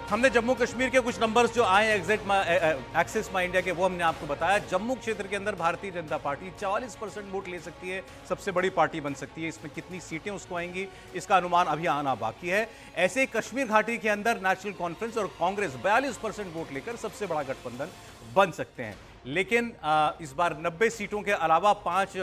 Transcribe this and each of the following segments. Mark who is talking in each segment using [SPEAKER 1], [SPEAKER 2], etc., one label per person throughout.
[SPEAKER 1] हमने जम्मू कश्मीर के कुछ नंबर्स जो आए एक्सिस माई इंडिया के, वो हमने आपको बताया। जम्मू क्षेत्र के अंदर भारतीय जनता पार्टी 44% वोट ले सकती है, सबसे बड़ी पार्टी बन सकती है। इसमें कितनी सीटें उसको आएंगी इसका अनुमान अभी आना बाकी है। ऐसे कश्मीर घाटी के अंदर नेशनल कॉन्फ्रेंस और कांग्रेस 42% वोट लेकर सबसे बड़ा गठबंधन बन सकते हैं। लेकिन इस बार 90 सीटों के अलावा 5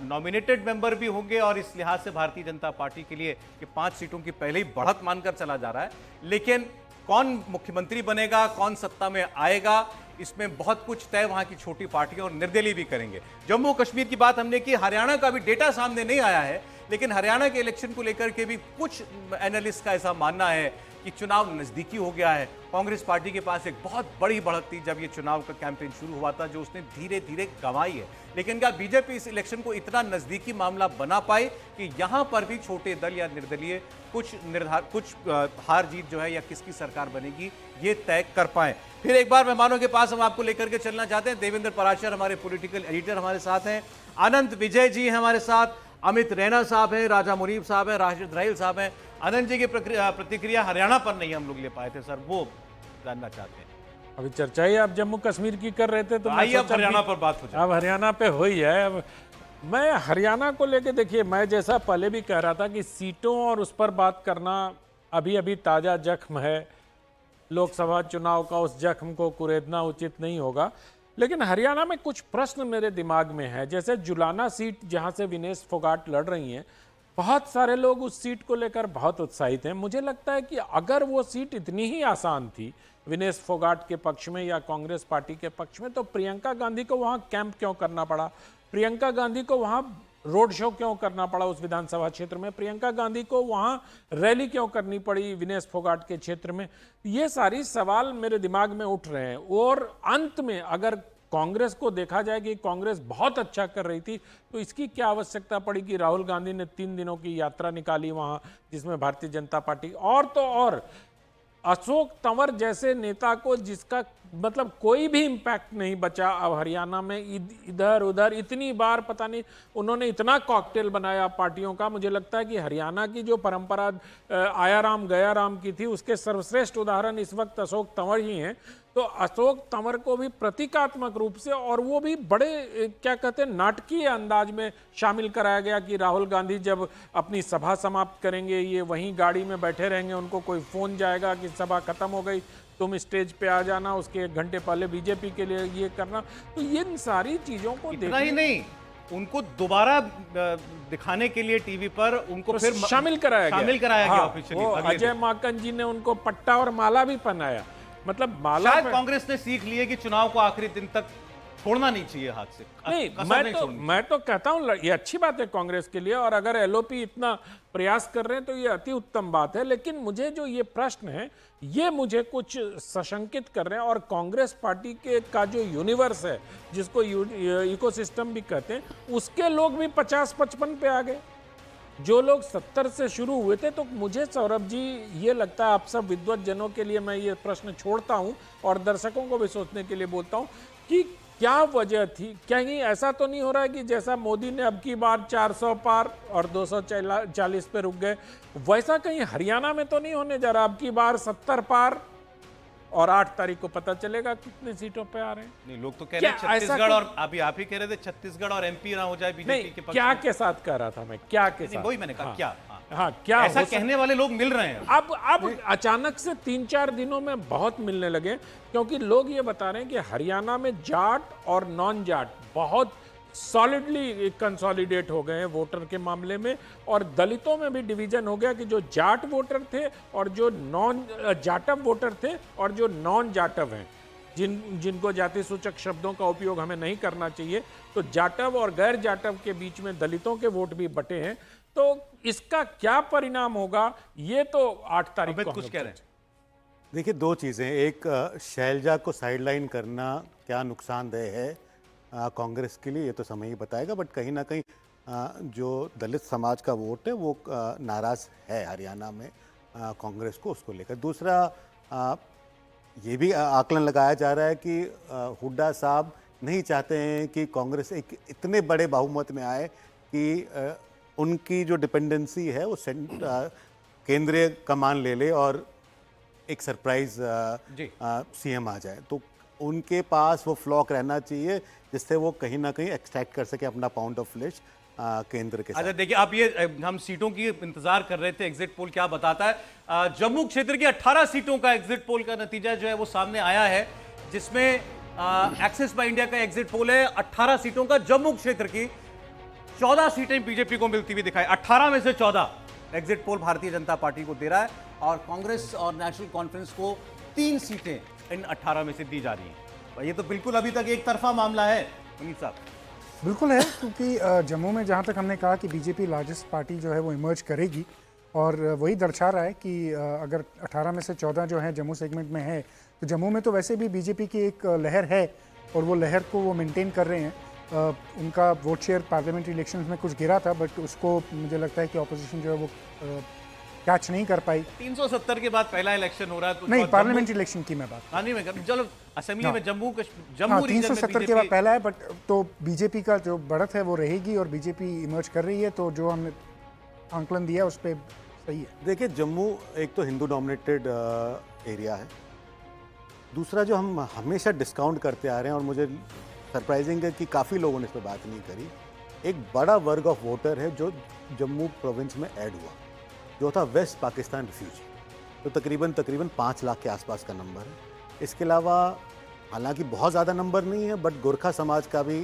[SPEAKER 1] नॉमिनेटेड मेंबर भी होंगे और इस लिहाज से भारतीय जनता पार्टी के लिए कि 5 सीटों की पहले ही बढ़त मानकर चला जा रहा है। लेकिन कौन मुख्यमंत्री बनेगा, कौन सत्ता में आएगा, इसमें बहुत कुछ तय वहां की छोटी पार्टियां और निर्दलीय भी करेंगे। जम्मू कश्मीर की बात हमने की, हरियाणा का भी डेटा सामने नहीं आया है, लेकिन हरियाणा के इलेक्शन को लेकर के भी कुछ एनालिस्ट का ऐसा मानना है कि चुनाव नजदीकी हो गया है। कांग्रेस पार्टी के पास एक बहुत बड़ी बढ़त थी जब ये चुनाव का कैंपेन शुरू हुआ था, जो उसने धीरे धीरे गंवाई है। लेकिन क्या बीजेपी इस इलेक्शन को इतना नजदीकी मामला बना पाए कि यहां पर भी छोटे दल या निर्दलीय कुछ हार जीत जो है या किसकी सरकार बनेगी ये तय कर पाए। फिर एक बार मेहमानों के पास हम आपको लेकर के चलना चाहते हैं। देवेंद्र पराशर हमारे पॉलिटिकल एडिटर हमारे साथ हैं, आनंद विजय जी हैं हमारे साथ, अमित रैना साहब हैं, राजा मुनीब साहब हैं, राशिद राहिल साहब हैं। आनंद जी की प्रतिक्रिया हरियाणा पर नहीं हम लोग ले पाए थे सर, वो जानना चाहते हैं।
[SPEAKER 2] अभी चर्चा ही आप जम्मू कश्मीर की कर रहे थे, तो
[SPEAKER 1] आइए अब हरियाणा पर बात हो जाए।
[SPEAKER 2] अब हरियाणा पे हो ही है। अब मैं हरियाणा को लेके, देखिए, मैं जैसा पहले भी कह रहा था कि सीटों और उस पर बात करना अभी अभी ताज़ा जख्म है। लोकसभा चुनाव का उस जख्म को कुरेदना उचित नहीं होगा। लेकिन हरियाणा में कुछ प्रश्न मेरे दिमाग में है। जैसे जुलाना सीट जहां से विनेश फोगाट लड़ रही हैं, बहुत सारे लोग उस सीट को लेकर बहुत उत्साहित हैं। मुझे लगता है कि अगर वो सीट इतनी ही आसान थी विनेश फोगाट के पक्ष में या कांग्रेस पार्टी के पक्ष में, तो प्रियंका गांधी को वहां कैंप क्यों करना पड़ा? प्रियंका गांधी को वहां रोड शो क्यों करना पड़ा? उस विधानसभा क्षेत्र में प्रियंका गांधी को वहां रैली क्यों करनी पड़ी विनेश फोगाट के क्षेत्र में? ये सारी सवाल मेरे दिमाग में उठ रहे हैं। और अंत में अगर कांग्रेस को देखा जाए कि कांग्रेस बहुत अच्छा कर रही थी, तो इसकी क्या आवश्यकता पड़ी कि राहुल गांधी ने 3 दिनों की यात्रा निकाली वहां, जिसमें भारतीय जनता पार्टी और तो और अशोक तंवर जैसे नेता को, जिसका मतलब कोई भी इम्पैक्ट नहीं बचा अब हरियाणा में। इधर उधर इतनी बार पता नहीं उन्होंने इतना कॉकटेल बनाया पार्टियों का। मुझे लगता है कि हरियाणा की जो परंपरा आया राम गया राम की थी, उसके सर्वश्रेष्ठ उदाहरण इस वक्त अशोक तंवर ही हैं। तो अशोक तंवर को भी प्रतीकात्मक रूप से, और वो भी बड़े क्या कहते हैं नाटकीय अंदाज में शामिल कराया गया कि राहुल गांधी जब अपनी सभा समाप्त करेंगे, ये वहीं गाड़ी में बैठे रहेंगे, उनको कोई फोन जाएगा कि सभा खत्म हो गई, तुम स्टेज पे आ जाना, उसके 1 घंटे पहले बीजेपी के लिए ये करना। तो इन सारी चीजों को
[SPEAKER 1] इतना ही नहीं, उनको दोबारा दिखाने के लिए टीवी पर उनको
[SPEAKER 2] तो
[SPEAKER 1] फिर
[SPEAKER 2] शामिल कराया
[SPEAKER 1] गया ऑफिशियली।
[SPEAKER 2] अजय माकन जी ने उनको पट्टा और माला भी पहनाया। मतलब माला
[SPEAKER 1] शायद कांग्रेस ने सीख ली है कि चुनाव को आखिरी दिन तक छोड़ना नहीं चाहिए हाथ से।
[SPEAKER 2] नहीं, मैं तो कहता हूं ये अच्छी बात है कांग्रेस के लिए, और अगर एलओपी इतना प्रयास कर रहे हैं तो ये अति उत्तम बात है। लेकिन मुझे जो ये प्रश्न है, ये मुझे कुछ सशंकित कर रहे हैं। और कांग्रेस पार्टी के का जो यूनिवर्स है, जिसको इकोसिस्टम भी कहते हैं, उसके लोग भी 50-55 पे आ गए। जो लोग 70 से शुरू हुए थे। तो मुझे सौरभ जी ये लगता है, आप सब विद्वत जनों के लिए मैं ये प्रश्न छोड़ता हूं और दर्शकों को भी सोचने के लिए बोलता हूं कि क्या वजह थी? कहीं ऐसा तो नहीं हो रहा है कि जैसा मोदी ने अब की बार 400 पार और 240 पे रुक गए, वैसा कहीं हरियाणा में तो नहीं होने जा रहा? अब की बार 70 पार और 8 तारीख को पता चलेगा कितने सीटों पे आ रहे हैं।
[SPEAKER 1] नहीं, लोग तो कह रहे हैं छत्तीसगढ़, और अभी आप ही कह रहे थे छत्तीसगढ़ और एमपी ना हो जाए बीजेपी के पक्ष में।
[SPEAKER 2] क्या के साथ कह रहा था मैं, क्या के साथ?
[SPEAKER 1] वही मैंने कहा, क्या
[SPEAKER 2] क्या
[SPEAKER 1] ऐसा कहने वाले लोग मिल रहे हैं
[SPEAKER 2] अब अचानक से 3-4 दिनों में बहुत मिलने लगे, क्योंकि लोग ये बता रहे हैं कि हरियाणा में जाट और नॉन जाट बहुत सॉलिडली कंसोलिडेट हो गए हैं वोटर के मामले में। और दलितों में भी डिवीजन हो गया कि जो जाट वोटर थे और जो नॉन जाटव वोटर थे और जो नॉन जाटव हैं, जिनको जाति सूचक शब्दों का उपयोग हमें नहीं करना चाहिए, तो जाटव और गैर जाटव के बीच में दलितों के वोट भी बटे हैं। तो इसका क्या परिणाम होगा, ये तो 8 तारीख को
[SPEAKER 1] कुछ कह रहे हैं।
[SPEAKER 3] देखिए, 2 चीज़ें। एक, शैलजा को साइडलाइन करना क्या नुकसानदेह है कांग्रेस के लिए, ये तो समय ही बताएगा। बट कहीं ना कहीं जो दलित समाज का वोट है वो नाराज़ है हरियाणा में कांग्रेस को, उसको लेकर। दूसरा, ये भी आकलन लगाया जा रहा है कि हुड्डा साहब नहीं चाहते हैं कि कांग्रेस एक इतने बड़े बहुमत में आए कि उनकी जो डिपेंडेंसी है वो केंद्रीय कमान ले ले और एक सरप्राइज
[SPEAKER 1] जी।
[SPEAKER 3] सीएम आ जाए, तो उनके पास वो फ्लॉक रहना चाहिए जिससे वो कहीं ना कहीं एक्सट्रैक्ट कर सके अपना पाउंड ऑफ फ्लेश केंद्र के
[SPEAKER 1] अच्छा
[SPEAKER 3] साथ।
[SPEAKER 1] देखिए, आप ये हम सीटों की इंतजार कर रहे थे, एग्जिट पोल क्या बताता है। जम्मू क्षेत्र की 18 सीटों का एग्जिट पोल का नतीजा जो है वो सामने आया है, जिसमें एक्सिस बाय इंडिया का एग्जिट पोल है 18 सीटों का। जम्मू क्षेत्र की 14 सीटें बीजेपी को मिलती हुई दिखाई, 18 में से 14 exit poll Bharatiya Janata party को दे रहा है, और कांग्रेस और नेशनल कॉन्फ्रेंस को 3 सीटें इन 18 में से दी जा रही हैं। ये तो बिल्कुल अभी तक एक तरफा मामला है मुनीर साहब।
[SPEAKER 4] बिल्कुल है, क्योंकि जम्मू में जहाँ तक हमने कहा कि बीजेपी लार्जेस्ट पार्टी जो है वो इमर्ज करेगी, और वही दर्शा रहा है कि अगर 18 में से 14 जो है जम्मू सेगमेंट में है, तो जम्मू में तो वैसे भी बीजेपी की एक लहर है, और वो लहर को वो मेंटेन कर रहे हैं। उनका वोट शेयर पार्लियामेंट्री इलेक्शंस में कुछ गिरा था, बट उसको मुझे लगता है कि ऑपोजिशन जो है वो कैच नहीं कर पाई।
[SPEAKER 1] 370 के बाद पहला इलेक्शन हो रहा है, तो
[SPEAKER 4] नहीं, पार्लियामेंट्री इलेक्शन की मैं बात।
[SPEAKER 1] हाँ नहीं, मैं चलो असेंबली में जम्मू
[SPEAKER 4] हाँ,
[SPEAKER 1] रीजन में
[SPEAKER 4] 370 के बाद पहला है, बट तो बीजेपी का जो बढ़त है वो रहेगी, और बीजेपी इमर्ज कर रही है, तो जो हमने आंकलन दिया उस पर सही है।
[SPEAKER 3] देखिए, जम्मू एक तो हिंदू डोमिनेटेड एरिया है, दूसरा जो हम हमेशा डिस्काउंट करते आ रहे हैं, और मुझे सरप्राइजिंग है कि काफ़ी लोगों ने इस पर बात नहीं करी, एक बड़ा वर्ग ऑफ वोटर है जो जम्मू प्रोविंस में ऐड हुआ, जो था वेस्ट पाकिस्तान रिफ्यूजी, तो तकरीबन 5 लाख के आसपास का नंबर है। इसके अलावा हालांकि बहुत ज़्यादा नंबर नहीं है, बट गोरखा समाज का भी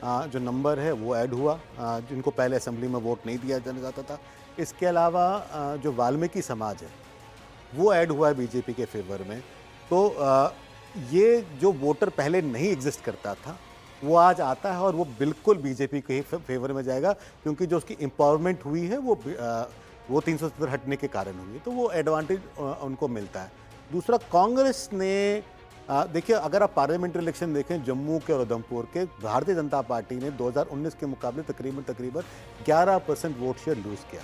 [SPEAKER 3] जो नंबर है वो ऐड हुआ, जिनको पहले असेंबली में वोट नहीं दिया जाना जाता था। इसके अलावा जो वाल्मीकि समाज है वो ऐड हुआ है बीजेपी के फेवर में। तो ये जो वोटर पहले नहीं एग्जिस्ट करता था वो आज आता है, और वो बिल्कुल बीजेपी के ही फेवर में जाएगा, क्योंकि जो उसकी एम्पावरमेंट हुई है वो 370 हटने के कारण हुई है, तो वो एडवांटेज उनको मिलता है। दूसरा, कांग्रेस ने देखिए, अगर आप पार्लियामेंट्री इलेक्शन देखें जम्मू के और उधमपुर के, भारतीय जनता पार्टी ने 2019 के मुकाबले तकरीबन 11% वोट शेयर लूज किया,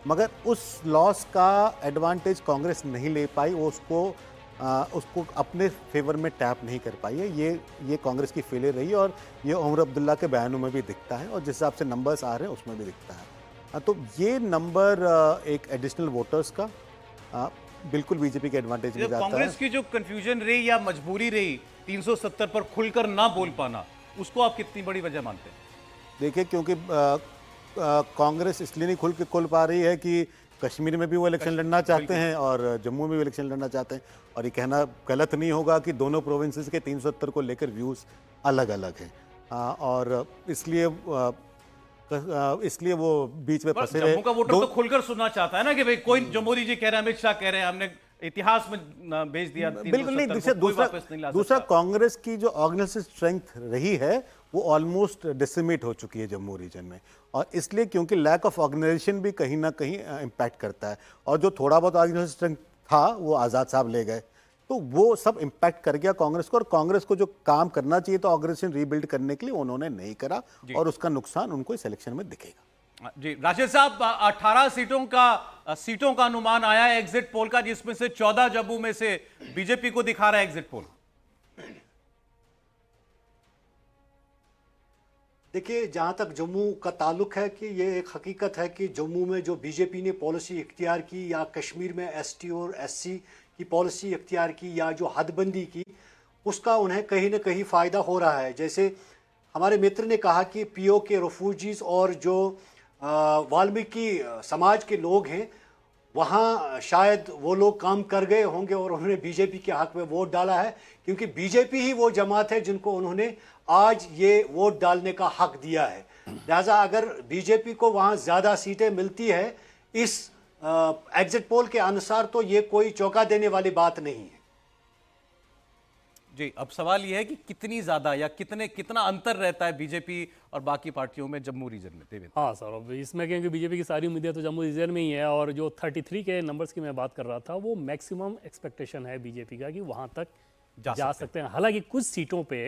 [SPEAKER 3] मगर उस लॉस का एडवांटेज कांग्रेस नहीं ले पाई, वो उसको अपने फेवर में टैप नहीं कर पाई है। ये कांग्रेस की फेलियर रही है, और ये उमर अब्दुल्ला के बयानों में भी दिखता है, और जिस हिसाब से नंबर्स आ रहे हैं उसमें भी दिखता है। तो ये नंबर एक एडिशनल वोटर्स का बिल्कुल बीजेपी के एडवांटेज में जाता है।
[SPEAKER 1] कांग्रेस की जो कंफ्यूजन रही या मजबूरी रही 370 पर खुलकर ना बोल पाना, उसको आप कितनी बड़ी वजह मानते हैं?
[SPEAKER 3] देखिए, क्योंकि कांग्रेस इसलिए नहीं खुल पा रही है कि कश्मीर में भी वो इलेक्शन लड़ना चाहते हैं और जम्मू में भी इलेक्शन लड़ना चाहते हैं, और ये कहना गलत नहीं होगा कि दोनों प्रोविंसेस के 370 को लेकर व्यूज़ अलग अलग हैं, और इसलिए वो बीच में फंसे रहे।
[SPEAKER 1] जम्मू का वोटर तो खुलकर सुनना चाहता है ना कि भाई कोई जो मोदी जी कह रहे हैं, अमित शाह कह रहे हैं, हमने इतिहास में भेज दिया।
[SPEAKER 3] बिल्कुल नहीं। दूसरा कांग्रेस की जो ऑर्गेनाइजेशन स्ट्रेंथ रही है वो ऑलमोस्ट डिसिमेट हो चुकी है जम्मू रीजन में, और इसलिए क्योंकि लैक ऑफ ऑर्गेनाइजेशन भी कहीं ना कहीं इम्पैक्ट करता है, और जो थोड़ा बहुत ऑर्गेनाइजेशन स्ट्रेंथ था वो आज़ाद साहब ले गए, तो वो सब इम्पैक्ट कर गया कांग्रेस को, और कांग्रेस को जो काम करना चाहिए तो ऑर्गेनाइजेशन रीबिल्ड करने के लिए उन्होंने नहीं करा, और उसका नुकसान उनको इस इलेक्शन में दिखेगा।
[SPEAKER 1] जी राजेश साहब, 18 सीटों का अनुमान आया है एग्जिट पोल का, जिसमें से 14 जम्मू में से बीजेपी को दिखा रहा है एग्जिट पोल।
[SPEAKER 5] देखिए, जहाँ तक जम्मू का ताल्लुक है कि ये एक हकीकत है कि जम्मू में जो बीजेपी ने पॉलिसी इख्तियार की, या कश्मीर में एसटी और एससी की पॉलिसी इख्तियार की, या जो हदबंदी की, उसका उन्हें कहीं ना कहीं फ़ायदा हो रहा है। जैसे हमारे मित्र ने कहा कि पीओ के रेफ्यूजीज़ और जो वाल्मीकि समाज के लोग हैं, वहाँ शायद वो लोग काम कर गए होंगे और उन्होंने बीजेपी के हक में वोट डाला है, क्योंकि बीजेपी ही वो जमात है जिनको उन्होंने आज ये वोट डालने का हक दिया है। लिहाजा अगर बीजेपी को वहाँ ज़्यादा सीटें मिलती है इस एग्जिट पोल के अनुसार, तो ये कोई चौंका देने वाली बात नहीं है।
[SPEAKER 1] जी, अब सवाल यह है कि कितनी ज्यादा या कितना अंतर रहता है बीजेपी और बाकी पार्टियों में जम्मू रीजन में? देवेंद्र।
[SPEAKER 6] हाँ सर, अब इसमें क्योंकि बीजेपी की सारी उम्मीदें तो जम्मू रीजन में ही है, और जो 33 के नंबर्स की मैं बात कर रहा था, वो मैक्सिमम एक्सपेक्टेशन है बीजेपी का कि वहाँ तक जा सकते हैं। हालांकि कुछ सीटों पे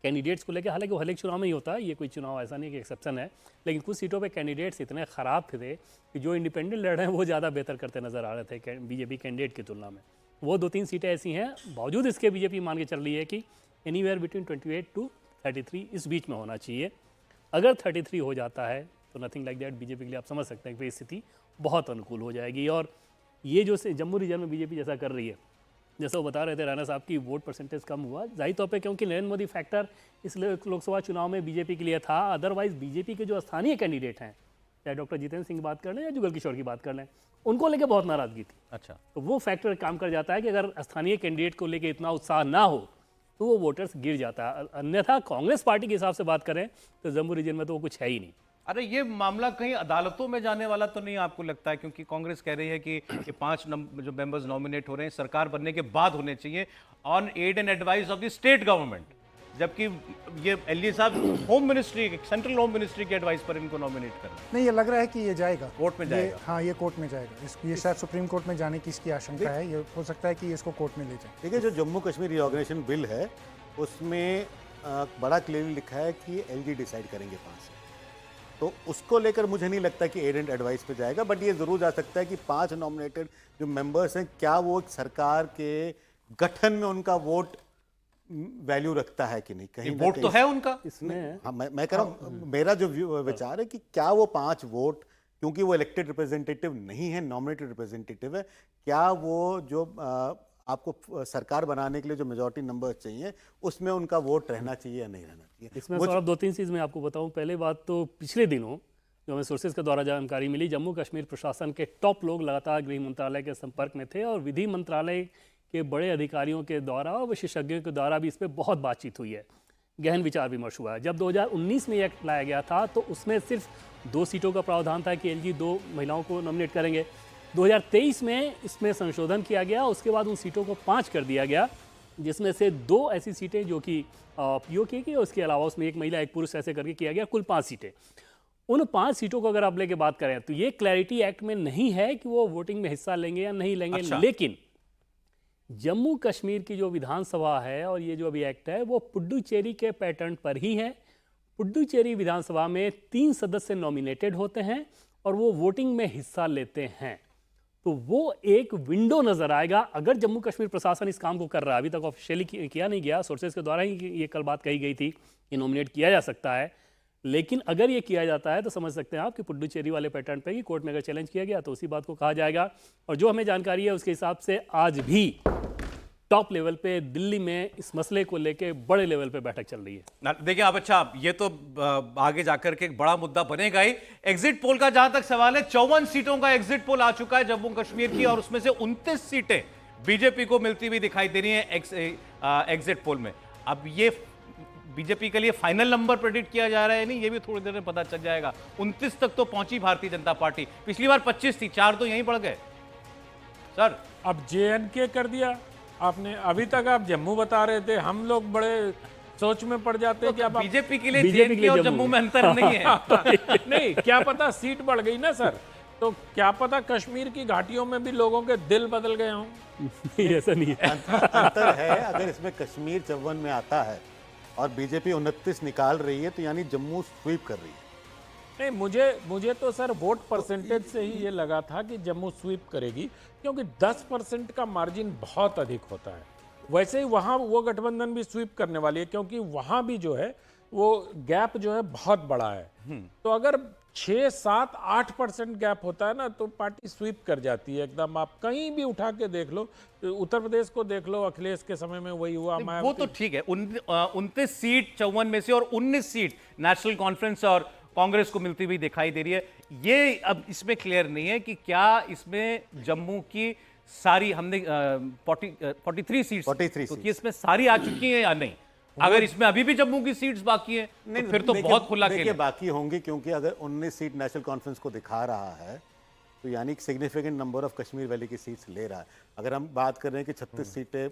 [SPEAKER 6] कैंडिडेट्स को लेकर, हालांकि वो हर एक चुनाव में ही होता है, ये कोई चुनाव ऐसा नहीं कि एक्सेप्शन है, लेकिन कुछ सीटों पे कैंडिडेट्स इतने ख़राब थे कि जो इंडिपेंडेंट लड़ रहे हैं वो ज़्यादा बेहतर करते नज़र आ रहे थे बीजेपी कैंडिडेट की तुलना में। वो 2-3 सीटें ऐसी हैं, बावजूद इसके बीजेपी मान के चल रही है कि एनीवेयर बिटवीन 28 to 33 इस बीच में होना चाहिए। अगर 33 हो जाता है तो नथिंग लाइक दैट बीजेपी के लिए आप समझ सकते हैं कि स्थिति बहुत अनुकूल हो जाएगी। और ये जो जम्मू रीजन में बीजेपी जैसा कर रही है, जैसा वो बता रहे थे राणा साहब की वोट परसेंटेज कम हुआ, जाहिर तौर पे क्योंकि नरेंद्र मोदी फैक्टर इस लोकसभा चुनाव में बीजेपी के लिए था। अदरवाइज बीजेपी के जो स्थानीय कैंडिडेट हैं, चाहे डॉक्टर जितेंद्र सिंह की बात कर लें या जुगल किशोर की बात कर लें, उनको लेके बहुत नाराजगी थी।
[SPEAKER 1] अच्छा,
[SPEAKER 6] तो वो फैक्टर काम कर जाता है कि अगर स्थानीय कैंडिडेट को लेके इतना उत्साह ना हो तो वो वोटर्स गिर जाता है। अन्यथा कांग्रेस पार्टी के हिसाब से बात करें तो जम्मू रीजन में तो वो कुछ है ही नहीं।
[SPEAKER 1] अरे ये मामला कहीं अदालतों में जाने वाला तो नहीं आपको लगता है? क्योंकि कांग्रेस कह रही है कि ये 5 जो मेंबर्स नॉमिनेट हो रहे हैं सरकार बनने के बाद होने चाहिए on aid and advice of the state government, जबकि ये एलजी साहब home ministry, central home ministry की एडवाइस पर इनको नॉमिनेट कर रहे हैं।
[SPEAKER 4] नहीं, ये लग रहा है कि ये जाएगा
[SPEAKER 1] कोर्ट में जाएगा।
[SPEAKER 4] हाँ, ये कोर्ट में जाएगा। ये शायद सुप्रीम कोर्ट में जाने की इसकी आशंका है। ये हो सकता है कि इसको कोर्ट में ले जाए।
[SPEAKER 3] देखिए, जो जम्मू कश्मीर रिऑर्गेनाइजेशन बिल है उसमें बड़ा क्लियरली लिखा है कि एलजी डिसाइड करेंगे 5 से, तो उसको लेकर मुझे नहीं लगता कि एड एंड एडवाइस पे जाएगा। बट ये जरूर जा सकता है कि 5 नॉमिनेटेड जो मेंबर्स हैं, क्या वो सरकार के गठन में उनका वोट वैल्यू रखता है कि नहीं। कहीं ना
[SPEAKER 1] वोट
[SPEAKER 3] कहीं
[SPEAKER 1] तो है उनका
[SPEAKER 6] इसमें
[SPEAKER 3] हाँ, मैं कह रहा हूँ, मेरा जो विचार है कि क्या वो 5 वोट, क्योंकि वो इलेक्टेड रिप्रेजेंटेटिव नहीं है, नॉमिनेटेड रिप्रेजेंटेटिव है, क्या वो जो आपको सरकार बनाने के लिए जो मेजॉरिटी नंबर चाहिए उसमें उनका वोट रहना चाहिए या नहीं रहना चाहिए।
[SPEAKER 6] इसमें सौरभ 2-3 चीज़ मैं आपको बताऊं। पहले बात तो पिछले दिनों जो हमें सोर्सेज के द्वारा जानकारी मिली, जम्मू कश्मीर प्रशासन के टॉप लोग लगातार गृह मंत्रालय के संपर्क में थे और विधि मंत्रालय के बड़े अधिकारियों के द्वारा और विशेषज्ञों के द्वारा भी इस पर बहुत बातचीत हुई है, गहन विचार विमर्श हुआ है। जब 2019 में एक्ट लाया गया था तो उसमें सिर्फ 2 सीटों का प्रावधान था कि एलजी 2 महिलाओं को नॉमिनेट करेंगे। 2023 में इसमें संशोधन किया गया, उसके बाद उन सीटों को 5 कर दिया गया, जिसमें से 2 ऐसी सीटें जो कि पीओके की, और उसके अलावा उसमें 1 महिला 1 पुरुष ऐसे करके किया गया, कुल 5 सीटें। उन 5 सीटों को अगर आप लेके बात करें तो ये क्लैरिटी एक्ट में नहीं है कि वो वोटिंग में हिस्सा लेंगे या नहीं लेंगे।
[SPEAKER 1] अच्छा।
[SPEAKER 6] लेकिन जम्मू कश्मीर की जो विधानसभा है और ये जो अभी एक्ट है वो पुडुचेरी के पैटर्न पर ही है। पुडुचेरी विधानसभा में 3 सदस्य नॉमिनेटेड होते हैं और वो वोटिंग में हिस्सा लेते हैं। तो वो एक विंडो नजर आएगा। अगर जम्मू कश्मीर प्रशासन इस काम को कर रहा है, अभी तक ऑफिशियली किया नहीं गया, सोर्सेज के द्वारा ही ये कल बात कही गई थी कि नॉमिनेट किया जा सकता है, लेकिन अगर ये किया जाता है तो समझ सकते हैं आप कि पुडुचेरी वाले पैटर्न पे ही कोर्ट में अगर चैलेंज किया गया तो उसी बात को कहा जाएगा। और जो हमें जानकारी है उसके हिसाब से आज भी टॉप लेवल पे दिल्ली में इस मसले को लेके बड़े लेवल पे बैठक चल रही है।
[SPEAKER 1] देखिए आप, अच्छा ये तो आगे जाकर के एक बड़ा मुद्दा बनेगा ही। एग्जिट पोल का जहां तक सवाल है, 54 सीटों का एग्जिट पोल आ चुका है जम्मू कश्मीर की, और उसमें से 29 सीटें बीजेपी को मिलती हुई दिखाई दे रही है एग्जिट पोल में। अब ये बीजेपी के लिए फाइनल नंबर प्रेडिक्ट किया जा रहा है नहीं, ये भी थोड़ी देर में पता चल जाएगा। 29 तक तो पहुंची भारतीय जनता पार्टी, पिछली बार 25 थी, 4 तो यहीं बढ़ गए सर।
[SPEAKER 2] अब जेएनके कर दिया आपने। अभी तक आप जम्मू बता रहे थे, हम लोग बड़े सोच में पड़ जाते हैं कि अब
[SPEAKER 1] बीजेपी के लिए
[SPEAKER 6] बीजेपी के
[SPEAKER 1] जेएनके
[SPEAKER 6] लिए
[SPEAKER 1] और
[SPEAKER 6] जम्मू
[SPEAKER 1] जम्मू में अंतर नहीं है।
[SPEAKER 2] नहीं, क्या पता सीट बढ़ गई ना सर, तो क्या पता कश्मीर की घाटियों में भी लोगों के दिल बदल गए हों।
[SPEAKER 6] ऐसा नहीं है।
[SPEAKER 3] अंतर है, अगर इसमें कश्मीर 54 में आता है और बीजेपी 29 निकाल रही है तो यानी जम्मू स्वीप कर रही है।
[SPEAKER 2] नहीं, मुझे तो सर वोट परसेंटेज से ही ये लगा था कि जम्मू स्वीप करेगी, क्योंकि 10% का मार्जिन बहुत अधिक होता है। वैसे ही वहाँ वो गठबंधन भी स्वीप करने वाली है, क्योंकि वहाँ भी जो है वो गैप जो है बहुत बड़ा है। तो अगर 6, 7, 8% गैप होता है ना तो पार्टी स्वीप कर जाती है एकदम। आप कहीं भी उठा के देख लो, उत्तर प्रदेश को देख लो, अखिलेश के समय में वही हुआ।
[SPEAKER 1] वो तो ठीक है, 29 सीट 54 में से और 19 सीट नेशनल कॉन्फ्रेंस और कांग्रेस को मिलती हुई दिखाई दे रही है। ये अब इसमें क्लियर नहीं है कि क्या इसमें जम्मू की सारी हमने 43 सीट्स,
[SPEAKER 3] 43
[SPEAKER 1] तो
[SPEAKER 3] सीट्स।
[SPEAKER 1] कि इसमें सारी आ चुकी हैं या नहीं। अगर इसमें अभी भी जम्मू की सीट्स बाकी हैं तो फिर तो बहुत खुला खेल
[SPEAKER 3] देखिए
[SPEAKER 1] है।
[SPEAKER 3] बाकी होंगी, क्योंकि अगर 19 सीट नेशनल कॉन्फ्रेंस को दिखा रहा है तो यानी significant number of Kashmir valley की सीट्स ले रहा है। अगर हम बात कर रहे हैं कि 36 सीटें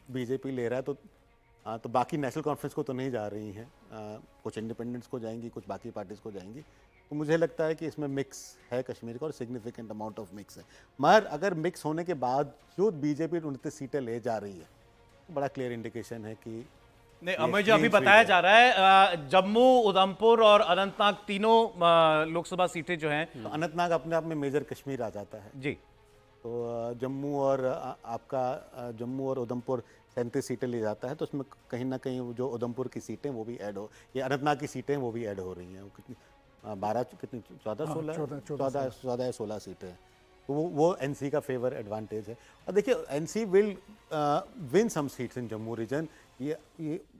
[SPEAKER 3] बीजेपी ले रहा है तो बाकी नेशनल कॉन्फ्रेंस को तो नहीं जा रही हैं, कुछ इंडिपेंडेंट्स को जाएंगी, कुछ बाकी पार्टीज को जाएंगी। तो मुझे लगता है कि इसमें मिक्स है कश्मीर का और सिग्निफिकेंट अमाउंट ऑफ मिक्स है। मगर अगर मिक्स होने के बाद जो बीजेपी 29 सीटें ले जा रही है तो बड़ा क्लियर इंडिकेशन है कि
[SPEAKER 1] नहीं,
[SPEAKER 3] ये
[SPEAKER 1] हमें जो अभी
[SPEAKER 3] clean sweep
[SPEAKER 1] बताया
[SPEAKER 3] है।
[SPEAKER 1] जा रहा है जम्मू, उधमपुर और अनंतनाग तीनों लोकसभा सीटें जो हैं,
[SPEAKER 3] तो अनंतनाग अपने आप में मेजर कश्मीर आ जाता है।
[SPEAKER 1] जी
[SPEAKER 3] तो जम्मू और आपका जम्मू और उधमपुर 37 सीटें ले जाता है, तो उसमें कहीं ना कहीं वो जो उधमपुर की सीटें वो भी ऐड हो, ये अनंतनाग की सीटें वो भी ऐड हो रही हैं। वो कितनी 12 कितनी 14 16 14 16 सीटें हैं। तो वो एनसी का फेवर एडवांटेज है। और देखिए NC will win some seats in Jammu region. ये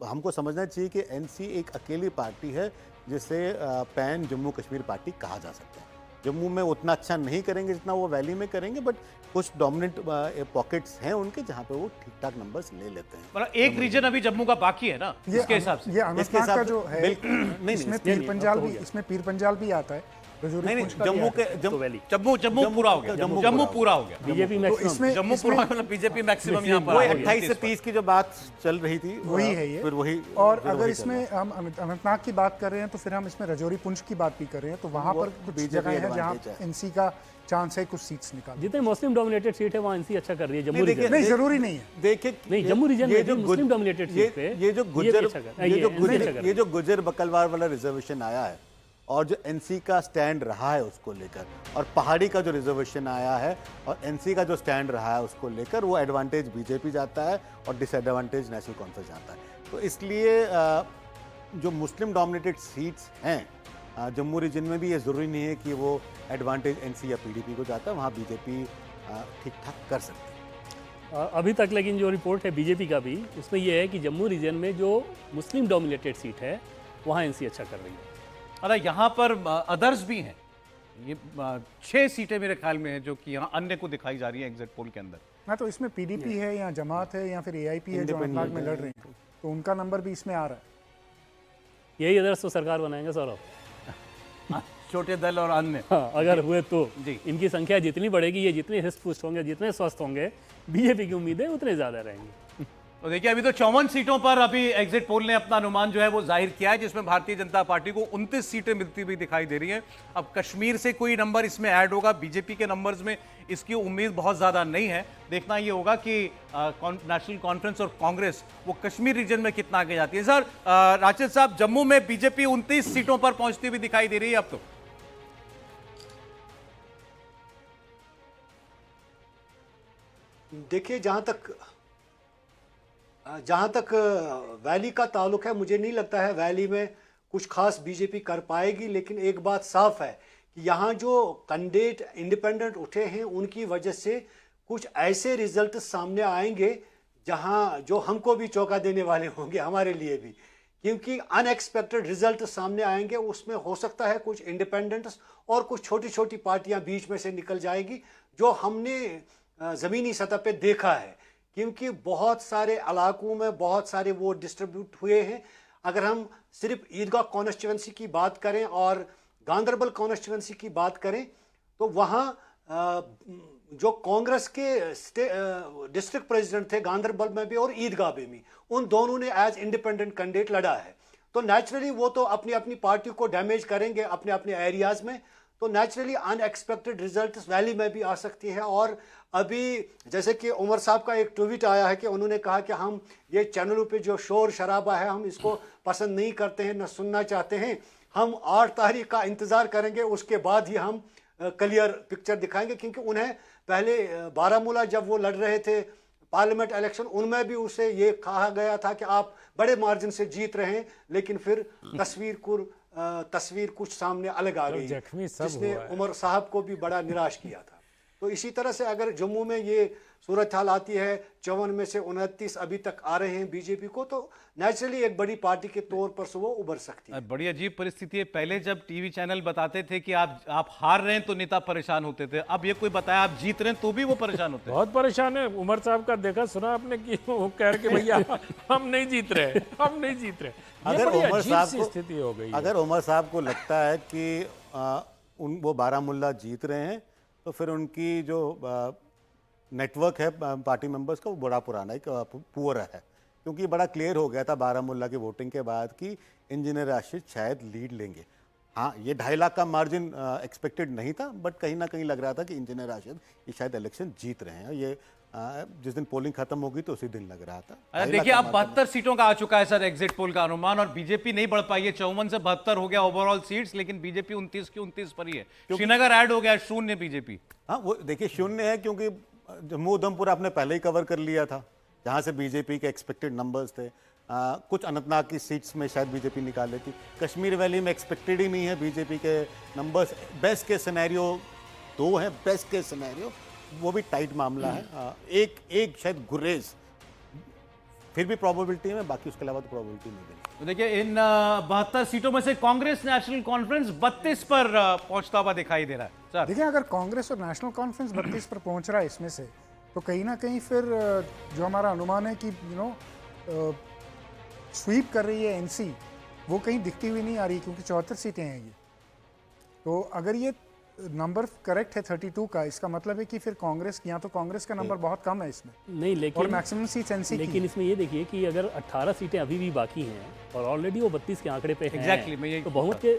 [SPEAKER 3] हमको समझना चाहिए कि एनसी एक अकेली पार्टी है जिसे पैन जम्मू कश्मीर पार्टी कहा जा सकता है। जम्मू में उतना अच्छा नहीं करेंगे जितना वो वैली में करेंगे, बट कुछ डोमिनेंट पॉकेट्स हैं उनके जहाँ पे वो ठीक ठाक नंबर्स ले लेते हैं।
[SPEAKER 1] मतलब एक रीजन अभी जम्मू का बाकी है ना, इसके हिसाब से।
[SPEAKER 4] ये अनंतनाग का जो है
[SPEAKER 3] नहीं,
[SPEAKER 4] इसमें पीर पंजाल भी, इसमें पीर पंजाल भी आता है, रजौरी
[SPEAKER 3] नहीं
[SPEAKER 4] पुंछ का भी
[SPEAKER 3] जम्मू
[SPEAKER 4] आता है।
[SPEAKER 3] के
[SPEAKER 6] तो वैली
[SPEAKER 1] जम्मू पूरा हो गया, जम्मू पूरा हो गया।
[SPEAKER 6] बीजेपी
[SPEAKER 4] तो
[SPEAKER 6] मैक्सिमम
[SPEAKER 4] इसमें
[SPEAKER 1] जम्मू पूरा मतलब बीजेपी मैक्सिमम यहाँ पर
[SPEAKER 3] वो
[SPEAKER 1] आ गया।
[SPEAKER 3] 28 से 30 की जो बात चल रही थी
[SPEAKER 4] वही है ये।
[SPEAKER 3] फिर वही
[SPEAKER 4] और
[SPEAKER 3] फिर
[SPEAKER 4] अगर
[SPEAKER 3] वही
[SPEAKER 4] इसमें हम अनंतनाग की बात कर रहे हैं तो फिर हम इसमें रजौरी पुंछ की बात भी कर रहे हैं, तो वहां
[SPEAKER 3] वो
[SPEAKER 4] पर कुछ
[SPEAKER 3] BJP
[SPEAKER 4] जगह है जहां
[SPEAKER 3] advantage है।
[SPEAKER 4] एनसी का चांस है कुछ सीट्स निकालने।
[SPEAKER 6] जितने मुस्लिम डोमिनेटेड सीट है वहाँ एनसी अच्छा कर रही है। जम्मू
[SPEAKER 3] नहीं, देखिए,
[SPEAKER 6] रीजन
[SPEAKER 4] नहीं जरूरी नहीं है।
[SPEAKER 3] देखिए
[SPEAKER 6] नहीं, जम्मू रीजन में भी मुस्लिम dominated seat पे
[SPEAKER 3] ये जो
[SPEAKER 6] BJP
[SPEAKER 3] गुजर
[SPEAKER 6] अच्छा कर- ये
[SPEAKER 3] ये जो गुजर बकलवार वाला रिजर्वेशन आया है और जो एनसी का स्टैंड रहा है उसको लेकर, और पहाड़ी का जो रिजर्वेशन आया है और एनसी का जो स्टैंड रहा है उसको लेकर, वो एडवांटेज बीजेपी जाता है और डिसएडवांटेज नेशनल कॉन्फ्रेंस जाता है। तो इसलिए जो मुस्लिम डोमिनेटेड सीट्स हैं जम्मू रीजन में भी, ये ज़रूरी नहीं है कि वो एडवांटेज एनसी या पीडीपी को जाता है, वहाँ बीजेपी ठीक ठाक कर सकती है।
[SPEAKER 6] अभी तक लेकिन जो रिपोर्ट है बीजेपी का भी, उसमें यह है कि जम्मू रीजन में जो मुस्लिम डोमिनेटेड सीट है वहाँ एनसी अच्छा कर रही है।
[SPEAKER 1] अरे यहाँ पर अदर्स भी हैं, ये 6 सीटें मेरे ख्याल में है जो कि यहाँ अन्य को दिखाई जा रही है एग्जिट पोल के अंदर।
[SPEAKER 4] ना तो इसमें पीडीपी है या जमात है या फिर एआईपी है जो अनंतनाग में लड़ रहे हैं, तो उनका नंबर भी इसमें आ रहा है।
[SPEAKER 6] यही अदर्स तो सरकार बनाएंगे सौरभ।
[SPEAKER 1] छोटे दल और अन्य।
[SPEAKER 6] हाँ, अगर हुए तो
[SPEAKER 1] जी।
[SPEAKER 6] इनकी संख्या जितनी बढ़ेगी, ये जितने हृष्ट पुष्ट होंगे, जितने स्वस्थ होंगे, बीजेपी की उम्मीदें उतने ज्यादा रहेंगी।
[SPEAKER 1] तो देखिए अभी तो 54 सीटों पर अभी एग्जिट पोल ने अपना अनुमान जो है वो जाहिर किया है, जिसमें भारतीय जनता पार्टी को 29 सीटें मिलती हुई दिखाई दे रही हैं। अब कश्मीर से कोई नंबर इसमें ऐड होगा, बीजेपी के नंबर्स में इसकी उम्मीद बहुत ज्यादा नहीं है। देखना ये होगा कि नेशनल कॉन्फ्रेंस और कांग्रेस वो कश्मीर रीजन में कितना आगे जाती है। सर राशिद साहब, जम्मू में बीजेपी 29 सीटों पर पहुंचती हुई दिखाई दे रही है अब तो।
[SPEAKER 5] देखिए जहाँ तक वैली का ताल्लुक है, मुझे नहीं लगता है वैली में कुछ खास बीजेपी कर पाएगी। लेकिन एक बात साफ है कि यहाँ जो कैंडिडेट इंडिपेंडेंट उठे हैं उनकी वजह से कुछ ऐसे रिजल्ट सामने आएंगे जहाँ जो हमको भी चौंका देने वाले होंगे, हमारे लिए भी, क्योंकि अनएक्सपेक्टेड रिजल्ट सामने आएंगे। उसमें हो सकता है कुछ इंडिपेंडेंट्स और कुछ छोटी छोटी पार्टियां बीच में से निकल जाएगी, जो हमने ज़मीनी सतह पे देखा है, क्योंकि बहुत सारे इलाकों में बहुत सारे वोट डिस्ट्रीब्यूट हुए हैं। अगर हम सिर्फ ईदगाह कॉन्स्टिट्यूंसी की बात करें और गांदरबल कॉन्स्टिट्यूंसी की बात करें, तो वहाँ जो कांग्रेस के डिस्ट्रिक्ट प्रेसिडेंट थे गांदरबल में भी और ईदगाह में भी, उन दोनों ने एज इंडिपेंडेंट कैंडिडेट लड़ा है। तो नेचुरली वो तो अपनी अपनी पार्टी को डैमेज करेंगे अपने अपने एरियाज में, तो नेचुरली अनएक्सपेक्टेड रिजल्ट्स वैली में भी आ सकती है। और अभी जैसे कि उमर साहब का एक ट्वीट आया है कि उन्होंने कहा कि हम ये चैनलों पे जो शोर शराबा है हम इसको पसंद नहीं करते हैं, न सुनना चाहते हैं। हम 8 तारीख का इंतज़ार करेंगे, उसके बाद ही हम क्लियर पिक्चर दिखाएंगे। क्योंकि उन्हें पहले बारामूला जब वो लड़ रहे थे पार्लियामेंट इलेक्शन, उनमें भी उसे ये कहा गया था कि आप बड़े मार्जिन से जीत रहे हैं, लेकिन फिर तस्वीर कुछ सामने अलग आ गई, जिसने उमर साहब को भी बड़ा निराश किया था। तो इसी तरह से अगर जम्मू में ये सूरत हाल आती है, 54 में से 29 अभी तक आ रहे हैं बीजेपी को, तो नेचुरली एक बड़ी पार्टी के तौर पर से वो उभर सकती है।
[SPEAKER 1] बड़ी अजीब परिस्थिति है। पहले जब टीवी चैनल बताते थे कि आप हार रहे हैं तो नेता परेशान होते थे, अब ये कोई बताया आप जीत रहे हैं तो भी वो परेशान होते हैं।
[SPEAKER 2] बहुत परेशान है। उमर साहब का देखा सुना आपने कि वो कह रहे कि भैया हम नहीं जीत रहे, हम नहीं जीत रहे।
[SPEAKER 3] अगर उमर साहब को
[SPEAKER 2] स्थिति हो गई,
[SPEAKER 3] अगर उमर साहब को लगता है कि वो बारामूला जीत रहे हैं, तो फिर उनकी जो नेटवर्क है पार्टी मेंबर्स का वो बड़ा पुराना है, पुअर है। क्योंकि बड़ा क्लियर हो गया था बारामूला की वोटिंग के बाद कि इंजीनियर राशिद शायद लीड लेंगे। हाँ, ये 2.5 लाख का मार्जिन एक्सपेक्टेड नहीं था, बट कहीं ना कहीं लग रहा था कि इंजीनियर राशिद ये शायद इलेक्शन जीत रहे हैं। ये जिस दिन पोलिंग खत्म होगी तो उसी दिन लग रहा था।
[SPEAKER 1] देखिए अब 72 सीटों का आ चुका है सर एग्जिट पोल का अनुमान, और बीजेपी नहीं बढ़ पाई है। 54 से 72 हो गया ओवरऑल सीट्स, लेकिन बीजेपी 29 की 29 पर ही है। श्रीनगर ऐड हो गया, 0 बीजेपी।
[SPEAKER 3] हाँ, वो देखिए 0 है, क्योंकि जम्मू उधमपुर आपने पहले ही कवर कर लिया था, जहाँ से बीजेपी के एक्सपेक्टेड नंबर्स थे। कुछ अनंतनाग की सीट्स में शायद बीजेपी निकाल लेती। कश्मीर वैली में एक्सपेक्टेड ही नहीं है बीजेपी के नंबर्स। बेस्ट के सिनेरियो दो हैं बेस्ट केस सिनेरियो, वो भी टाइट मामला है। एक शायद गुरेज फिर भी प्रोबेबिलिटी में, बाकी उसके अलावा तो प्रोबेबिलिटी नहीं देनी।
[SPEAKER 1] तो देखिए इन 72 सीटों में से कांग्रेस नेशनल कॉन्फ्रेंस 32 पर पहुंचता हुआ दिखाई दे रहा है सर।
[SPEAKER 4] देखिए, अगर कांग्रेस और नेशनल कॉन्फ्रेंस 32 पर पहुंच रहा है इसमें से, तो कहीं ना कहीं फिर जो हमारा अनुमान है कि स्वीप कर रही है एनसी, वो कहीं दिखती हुई नहीं आ रही, क्योंकि 74 सीटें हैं ये। तो अगर ये नंबर करेक्ट है 32 का, इसका मतलब है कि फिर कांग्रेस, या तो कांग्रेस का नंबर बहुत कम है इसमें,
[SPEAKER 6] नहीं
[SPEAKER 4] और
[SPEAKER 6] लेकिन
[SPEAKER 4] मैक्सिमम सीट्स एनसी की।
[SPEAKER 6] लेकिन इसमें ये देखिए कि अगर 18 सीटें अभी भी बाकी हैं और ऑलरेडी वो 32 के आंकड़े पे हैं,
[SPEAKER 1] Exactly, मैं यही
[SPEAKER 6] तो बहुमत के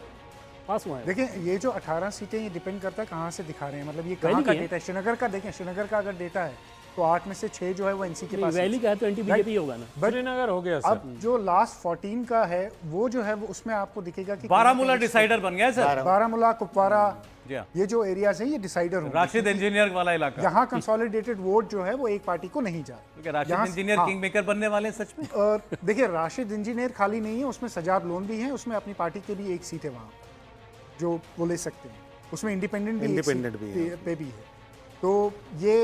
[SPEAKER 6] पास हुआ है।
[SPEAKER 4] देखिए, ये जो 18 सीटें, ये डिपेंड करता है कहाँ से दिखा रहे हैं, मतलब ये कहाँ
[SPEAKER 6] वैली
[SPEAKER 4] का
[SPEAKER 6] की है।
[SPEAKER 4] डेटा है। श्रीनगर का देखें, श्रीनगर का अगर डेटा है तो 8 में से 6 जो है वो एनसी के पास है।
[SPEAKER 6] वैली का है तो एंटी बीजेपी होगा ना।
[SPEAKER 2] श्रीनगर हो गया सर।
[SPEAKER 4] अब जो लास्ट 14 का है वो जो है वो उसमें आपको दिखेगा कि
[SPEAKER 1] बारामूला डिसाइडर बन गया है सर।
[SPEAKER 4] बारामूला, कुपवारा,
[SPEAKER 1] जी हाँ।
[SPEAKER 4] ये जो एरियाज हैं ये डिसाइडर होंगे।
[SPEAKER 1] राशिद इंजीनियर वाला इलाका,
[SPEAKER 4] यहाँ कंसोलिडेटेड वोट जो है वो एक पार्टी को नहीं जा रहा।
[SPEAKER 1] क्योंकि राशिद
[SPEAKER 4] यहाँ-
[SPEAKER 1] इंजीनियर
[SPEAKER 4] हाँ।
[SPEAKER 1] किंग मेकर बनने वाले हैं सच में।
[SPEAKER 4] और देखिए, राशिद इंजीनियर खाली नहीं है, उसमें सजाद लोन भी है, उसमें अपनी पार्टी के भी एक सीट है वहाँ पर जो वो ले सकते हैं, उसमें इंडिपेंडेंट भी
[SPEAKER 3] Independent भी है।
[SPEAKER 4] पे भी है। तो ये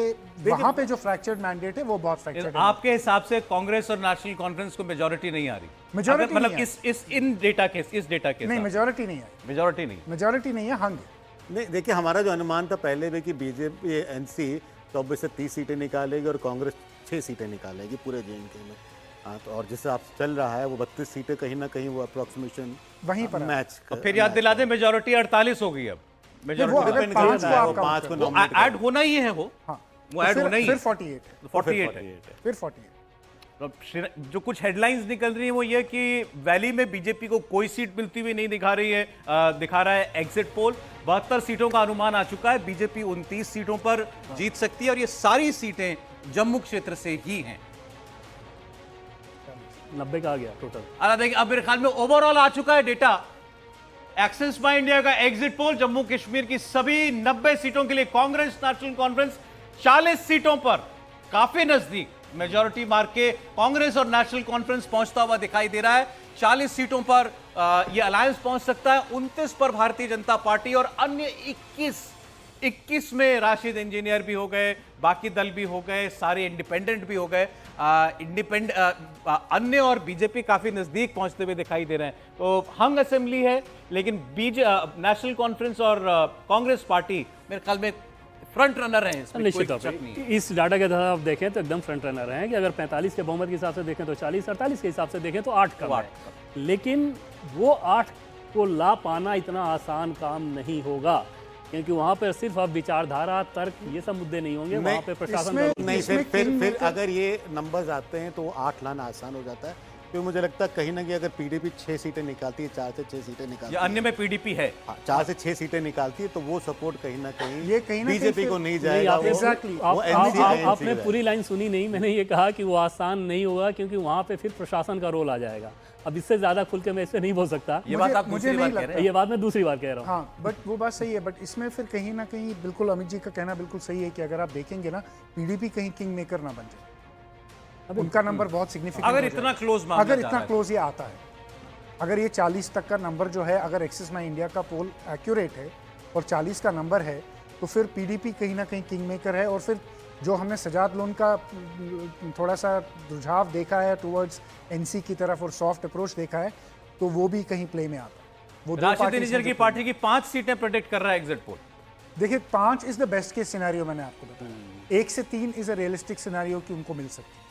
[SPEAKER 4] वहाँ पे जो फ्रैक्चर्ड मैंडेट है वो बहुत फ्रैक्चर्ड है।
[SPEAKER 1] आपके हिसाब से कांग्रेस और नेशनल कॉन्फ्रेंस को मेजोरिटी नहीं आ रही?
[SPEAKER 4] Majority
[SPEAKER 1] अगर- मतलब
[SPEAKER 4] नहीं
[SPEAKER 1] इस इन डेटा के इस डेटा के
[SPEAKER 4] नहीं, मेजोरिटी नहीं है,
[SPEAKER 1] मेजोरिटी नहीं।
[SPEAKER 4] मेजोरिटी नहीं है, हंग है।
[SPEAKER 3] नहीं, देखिए हमारा जो अनुमान था पहले भी कि बीजेपी एनसी 24 से 30 सीटें निकालेगी और कांग्रेस 6 सीटें निकालेगी पूरे जेएनके में। हाँ, तो और जिस हिसाब से चल रहा है वो 32 सीटें कहीं ना कहीं वो अप्रोक्सीमेशन
[SPEAKER 4] वहीं पर है।
[SPEAKER 3] मैच
[SPEAKER 1] और फिर याद दिला दें, मेजोरिटी 48 हो गई अब।
[SPEAKER 4] वो
[SPEAKER 1] मेजोरिटी
[SPEAKER 4] अगर
[SPEAKER 3] depend
[SPEAKER 4] 5
[SPEAKER 3] करता
[SPEAKER 4] को
[SPEAKER 3] है,
[SPEAKER 4] आप
[SPEAKER 3] वो
[SPEAKER 4] काउंट
[SPEAKER 3] 5 को
[SPEAKER 4] करें,
[SPEAKER 1] वो
[SPEAKER 3] nominate
[SPEAKER 1] ऐड होना ही है वो
[SPEAKER 4] हाँ,
[SPEAKER 1] वो ऐड होना ही
[SPEAKER 4] फिर
[SPEAKER 1] है।
[SPEAKER 4] 48
[SPEAKER 1] 48 है।
[SPEAKER 4] फिर 48।
[SPEAKER 1] तो जो कुछ हेडलाइंस निकल रही है वो ये कि वैली में बीजेपी को कोई सीट मिलती हुई नहीं दिखा रही है। दिखा रहा है एग्जिट पोल। 72 सीटों का अनुमान आ चुका है, बीजेपी 29 सीटों पर जीत सकती है और ये सारी सीटें जम्मू क्षेत्र से ही हैं।
[SPEAKER 6] 90 का आ गया टोटल।
[SPEAKER 1] देखिए, अब मेरे ख्याल में ओवरऑल आ चुका है डेटा। एक्सिस माई इंडिया का एग्जिट पोल जम्मू कश्मीर की सभी 90 सीटों के लिए कांग्रेस नेशनल कॉन्फ्रेंस 40 सीटों पर काफी नजदीक मेजॉरिटी मार्क के कांग्रेस और नेशनल कॉन्फ्रेंस पहुंचता हुआ दिखाई दे रहा है। 40 सीटों पर यह अलायंस पहुंच सकता है। 29 पर भारतीय जनता पार्टी और अन्य 21 में राशिद इंजीनियर भी हो गए, बाकी दल भी हो गए, सारे इंडिपेंडेंट भी हो गए। अन्य और बीजेपी काफी नजदीक पहुंचते हुए दिखाई दे रहे हैं। तो हंग असेंबली है, लेकिन नेशनल कॉन्फ्रेंस और कांग्रेस पार्टी मेरे ख्याल में फ्रंट रनर हैं इसमें,
[SPEAKER 6] निश्चित
[SPEAKER 1] कोई
[SPEAKER 6] तौर
[SPEAKER 1] शक नहीं है।
[SPEAKER 6] पे इस डाटा के तहत आप देखें तो एकदम फ्रंट रनर हैं कि अगर 45 के बहुमत के हिसाब से देखें तो 40, 48 के हिसाब से देखें तो 8 कम है। लेकिन वो 8 को ला पाना इतना आसान काम नहीं होगा, क्योंकि वहां पर सिर्फ अब विचारधारा, तर्क, ये सब मुद्दे नहीं होंगे। वहां पे प्रशासन
[SPEAKER 4] इसमें-
[SPEAKER 6] का-
[SPEAKER 3] नहीं,
[SPEAKER 4] इसमें
[SPEAKER 3] फिर
[SPEAKER 4] किंग
[SPEAKER 3] अगर ये नंबर्स आते हैं तो 8 लाना आसान हो जाता है। क्योंकि मुझे लगता है कहीं ना कहीं अगर पीडीपी 6 सीटें निकालती है, 4 से 6 सीटें निकालती
[SPEAKER 1] ये
[SPEAKER 3] है,
[SPEAKER 1] अन्य में पीडीपी है।
[SPEAKER 3] 4 से 6 सीटें निकालती है, तो वो सपोर्ट कहीं ना कहीं
[SPEAKER 4] ये कहीं ना कहीं
[SPEAKER 3] बीजेपी
[SPEAKER 4] फिर-
[SPEAKER 3] को नहीं
[SPEAKER 6] नहीं,
[SPEAKER 3] जाएगा।
[SPEAKER 6] आपने-
[SPEAKER 3] वो-
[SPEAKER 4] Exactly.
[SPEAKER 3] वो NC
[SPEAKER 6] आपने पूरी लाइन सुनी नहीं। मैंने ये कहा कि वो आसान नहीं होगा, क्योंकि वहां पे फिर प्रशासन का रोल आ जाएगा। अब इससे ज्यादा खुल के मैं इससे नहीं बोल सकता।
[SPEAKER 1] ये बात आप
[SPEAKER 4] मुझे
[SPEAKER 1] दूसरी बार
[SPEAKER 4] नहीं
[SPEAKER 1] कह रहे हैं।
[SPEAKER 6] ये बात मैं दूसरी बार कह रहा हूँ।
[SPEAKER 4] हाँ, बट वो बात सही है। बट इसमें फिर कहीं ना कहीं बिल्कुल अमित जी का कहना बिल्कुल सही है कि अगर आप देखेंगे ना, पीडीपी कहीं किंग मेकर ना बन जाए, उनका नंबर बहुत सिग्निफिकेंट
[SPEAKER 1] अगर इतना क्लोज मामला
[SPEAKER 4] अगर
[SPEAKER 1] जा
[SPEAKER 4] इतना
[SPEAKER 1] रहा है।
[SPEAKER 4] क्लोज ये आता है, अगर ये 40 तक का नंबर जो है, अगर एक्सिस माई इंडिया का पोल एक्यूरेट है और 40 का नंबर है, तो फिर पीडीपी कहीं ना कहीं किंग मेकर है। और फिर जो हमने सजाद लोन का थोड़ा सा रुझाव देखा है टुवर्ड्स एनसी की तरफ और सॉफ्ट अप्रोच देखा है, तो वो भी कहीं प्ले में आता है। वो दो
[SPEAKER 1] राशिद
[SPEAKER 4] parties
[SPEAKER 1] इंजीनियर
[SPEAKER 4] में
[SPEAKER 1] की
[SPEAKER 4] जो
[SPEAKER 1] पार्टी की 5 सीटें प्रेडिक्ट कर रहा है एग्जिट पोल।
[SPEAKER 4] देखिए, 5 is the best case scenario मैंने आपको बताया। 1 से 3 इज अ रियलिस्टिक सिनेरियो कि उनको मिल सकती है।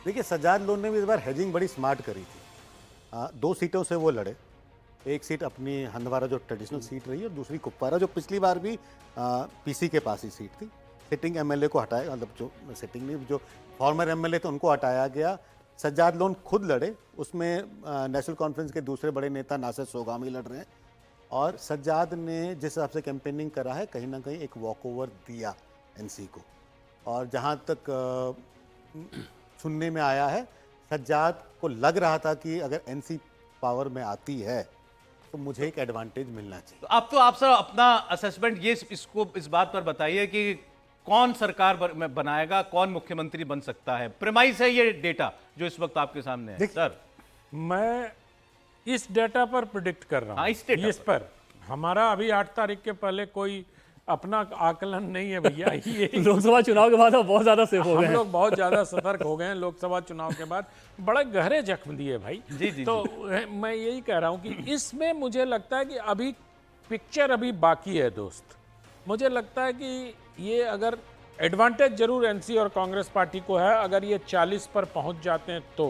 [SPEAKER 3] देखिए, सज्जाद लोन ने भी इस बार हेजिंग बड़ी स्मार्ट करी थी। 2 सीटों से वो लड़े। एक सीट अपनी हंदवारा जो ट्रेडिशनल सीट रही और दूसरी कुपवारा जो पिछली बार भी पीसी के पास ही सीट थी। सिटिंग एमएलए को हटाया, मतलब जो सिटिंग नहीं, जो फॉर्मर एमएलए थे उनको हटाया गया। सज्जाद लोन खुद लड़े, उसमें नेशनल कॉन्फ्रेंस के दूसरे बड़े नेता नासिर सोगामी लड़ रहे हैं। और सज्जाद ने जिस हिसाब से कैंपेनिंग करा है, कहीं ना कहीं एक वॉकओवर दिया एनसी को। और जहाँ तक सुनने में आया है, सज्जाद को लग रहा था कि अगर एनसी पावर में आती है तो मुझे एक एडवांटेज मिलना चाहिए।
[SPEAKER 1] तो अब तो आप सर अपना असेसमेंट ये इसको इस बात पर बताइए कि कौन सरकार बनाएगा, कौन मुख्यमंत्री बन सकता है। प्रेमाइस है ये डेटा जो इस वक्त आपके सामने है सर।
[SPEAKER 2] मैं इस डेटा पर प्रिडिक्ट कर रहा
[SPEAKER 1] हाँ,
[SPEAKER 2] हूँ।
[SPEAKER 1] इस डेटा
[SPEAKER 2] इस पर हमारा अभी 8 तारीख के पहले कोई अपना आकलन नहीं है भैया ये
[SPEAKER 6] लोकसभा चुनाव के बाद अब बहुत ज्यादा सेफ हो
[SPEAKER 2] हम
[SPEAKER 6] गए हैं।
[SPEAKER 2] लोग बहुत ज्यादा सतर्क हो गए हैं लोकसभा चुनाव के बाद, बड़े गहरे जख्म दिए भाई।
[SPEAKER 1] जी,
[SPEAKER 2] तो मैं यही कह रहा हूं कि इसमें मुझे लगता है कि अभी पिक्चर अभी बाकी है दोस्त। मुझे लगता है कि ये अगर एडवांटेज जरूर एनसी और कांग्रेस पार्टी को है अगर ये 40 पर पहुंच जाते हैं तो,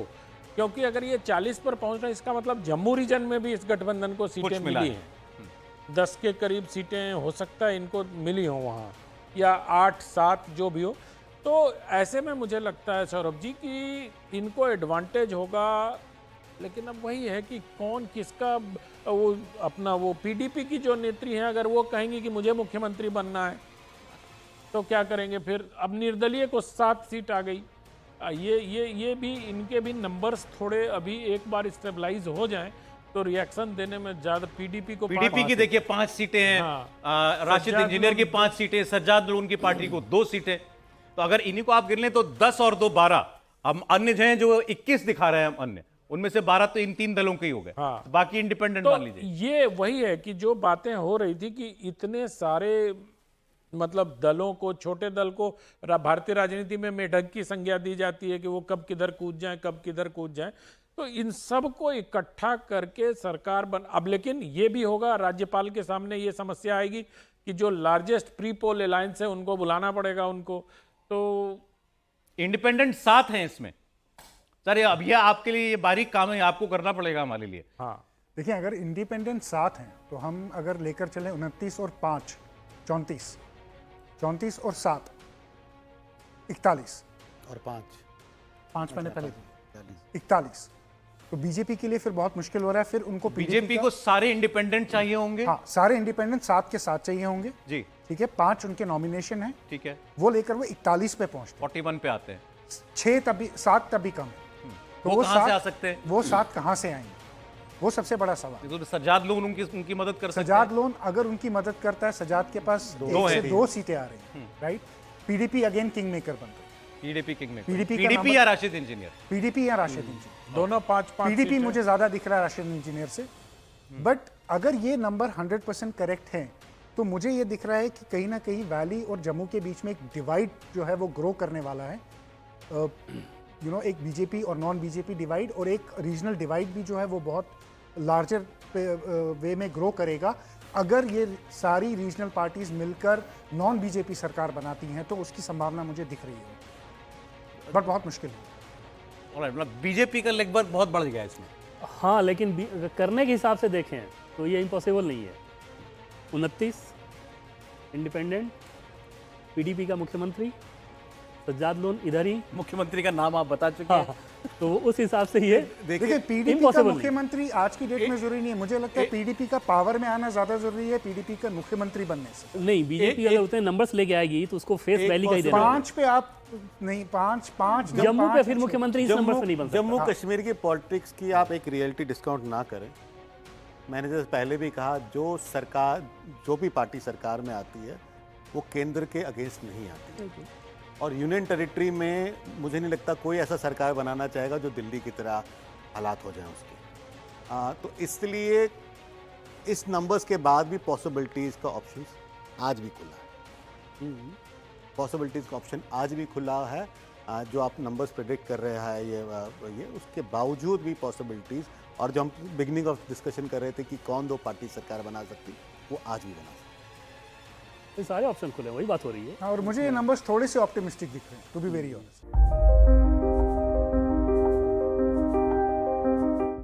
[SPEAKER 2] क्योंकि अगर ये 40 पर पहुंच रहे हैं इसका मतलब जम्मू रीजन में भी इस गठबंधन को सीटें
[SPEAKER 1] मिला
[SPEAKER 2] मिली
[SPEAKER 1] है।
[SPEAKER 2] हैं। 10 के करीब सीटें हो सकता है इनको मिली हो वहाँ, या 8-7 जो भी हो। तो ऐसे में मुझे लगता है सौरभ जी कि इनको एडवांटेज होगा, लेकिन अब वही है कि कौन किसका वो अपना वो पीडीपी की जो नेत्री हैं अगर वो कहेंगी कि मुझे मुख्यमंत्री बनना है तो क्या करेंगे फिर। अब निर्दलीय को 7 सीट आ गई। ये भी इनके भी नंबर्स थोड़े अभी एक बार स्टेबलाइज हो जाएं तो रिएक्शन देने में ज्यादा पीडीपी को
[SPEAKER 1] पीडीपी की देखिए 5 सीटें हैं, राशिद
[SPEAKER 2] सज्जाद
[SPEAKER 1] इंजीनियर की 5 सीटें, सज्जाद लोन की पार्टी को 2 सीटें। तो अगर इन्हीं को आप गिन लें तो 10 और 2 12। हम अन्य जो हैं जो 21 दिखा रहे हैं, हम अन्य उनमें से 12 तो इन 3 दलों के ही हो गए।
[SPEAKER 2] हाँ।
[SPEAKER 1] तो बाकी इंडिपेंडेंट
[SPEAKER 2] तो
[SPEAKER 1] मान लीजिए।
[SPEAKER 2] ये वही है कि जो बातें हो रही थी कि इतने सारे मतलब दलों को, छोटे दल को भारतीय राजनीति में मेढक की संज्ञा दी जाती है कि वो कब किधर कूद जाए, कब किधर कूद जाए। तो इन सब को इकट्ठा करके सरकार अब लेकिन ये भी होगा, राज्यपाल के सामने ये समस्या आएगी कि जो लार्जेस्ट प्री पोल अलायंस है उनको बुलाना पड़ेगा उनको। तो
[SPEAKER 1] इंडिपेंडेंट 7 हैं इसमें सर। अब ये आपके लिए ये बारीक काम है, आपको करना पड़ेगा हमारे लिए।
[SPEAKER 2] हाँ
[SPEAKER 4] देखिए, अगर इंडिपेंडेंट 7 हैं तो हम अगर लेकर चले 29 और 5 34, 34 और 7 41
[SPEAKER 3] और
[SPEAKER 4] 5 मैंने पहले 41। तो बीजेपी के लिए फिर बहुत मुश्किल हो रहा है। फिर उनको
[SPEAKER 1] बीजेपी को सारे इंडिपेंडेंट चाहिए होंगे।
[SPEAKER 4] हाँ, सारे इंडिपेंडेंट 7 के 7 चाहिए होंगे।
[SPEAKER 1] जी
[SPEAKER 4] ठीक है, 5 उनके नॉमिनेशन है,
[SPEAKER 1] ठीक है,
[SPEAKER 4] वो लेकर वो 41 पे पहुंचते
[SPEAKER 1] 41 पे आते हैं।
[SPEAKER 4] हैं। 6 तभी 7 तभी कम है। तो
[SPEAKER 1] वो कहां से
[SPEAKER 4] 7
[SPEAKER 1] आ सकते हैं?
[SPEAKER 4] वो 7 कहां से आएंगे, वो सबसे बड़ा सवाल।
[SPEAKER 1] तो सज्जाद लोन उनकी मदद कर सकते हैं।
[SPEAKER 4] सजाद लोन अगर उनकी मदद करता है, सजाद के पास 1 से 2 सीटें आ रही हैं, right. PDP again king maker बन रही है।
[SPEAKER 1] पीडीपी किंग में
[SPEAKER 4] PDP का
[SPEAKER 1] पीडीपी
[SPEAKER 4] नंबर-
[SPEAKER 1] या राशिद इंजीनियर।
[SPEAKER 4] पीडीपी या राशिद इंजीनियर,
[SPEAKER 2] दोनों 5-5
[SPEAKER 4] पीडीपी मुझे ज्यादा दिख रहा है राशिद इंजीनियर से। बट अगर ये नंबर 100% करेक्ट है तो मुझे ये दिख रहा है कि कहीं ना कहीं वैली और जम्मू के बीच में एक डिवाइड जो है वो ग्रो करने वाला है। एक बीजेपी और नॉन बीजेपी डिवाइड, और एक रीजनल डिवाइड भी जो है वो बहुत लार्जर वे में ग्रो करेगा। अगर ये सारी रीजनल पार्टीज मिलकर नॉन बीजेपी सरकार बनाती हैं तो उसकी संभावना मुझे दिख रही है, बट बहुत मुश्किल है।
[SPEAKER 1] ऑलराइट, मतलब बीजेपी का लेग वर्क बहुत बढ़ गया है इसमें।
[SPEAKER 6] हाँ, लेकिन करने के हिसाब से देखें तो ये इम्पॉसिबल नहीं है। 29 इंडिपेंडेंट, पीडीपी का मुख्यमंत्री, सज्जाद लोन इधर ही,
[SPEAKER 1] मुख्यमंत्री का नाम आप बता चुके हैं।
[SPEAKER 6] तो उस हिसाब से ये
[SPEAKER 4] देखिए, पीडीपी का
[SPEAKER 6] impossible नहीं।
[SPEAKER 4] मुख्यमंत्री आज की डेट में जरूरी नहीं है। मुझे लगता है पीडीपी का पावर में आना ज्यादा जरूरी है पीडीपी का मुख्यमंत्री बनने से।
[SPEAKER 6] नहीं, बीजेपी अगर उतने नंबर्स लेके आएगी तो उसको फेस वैली का ही देना होगा।
[SPEAKER 4] 5 पे आप नहीं, 5
[SPEAKER 6] जम्मू पे फिर मुख्यमंत्री इस नंबर से नहीं बन सकता।
[SPEAKER 3] जम्मू कश्मीर की पॉलिटिक्स की आप एक रियलिटी डिस्काउंट ना करें। मैंने जैसे पहले भी कहा, जो भी पार्टी सरकार में आती है वो केंद्र के अगेंस्ट नहीं आती है। और यूनियन टेरिटरी में मुझे नहीं लगता कोई ऐसा सरकार बनाना चाहेगा जो दिल्ली की तरह हालात हो जाएं उसके। तो इसलिए इस नंबर्स के बाद भी पॉसिबिलिटीज़ का ऑप्शन आज भी खुला है। पॉसिबिलिटीज़ का ऑप्शन आज भी खुला है। जो आप नंबर्स प्रेडिक्ट कर रहे हैं ये उसके बावजूद भी पॉसिबिलिटीज़, और जो हम बिगनिंग ऑफ डिस्कशन कर रहे थे कि कौन 2 पार्टी सरकार बना सकती, वो आज भी बना सकती।
[SPEAKER 6] ये सारे ऑप्शन खुले हैं, वही बात हो रही है।
[SPEAKER 4] और मुझे ये नंबर्स थोड़े से ऑप्टिमिस्टिक दिख रहे हैं, टू बी वेरी ऑनेस्ट।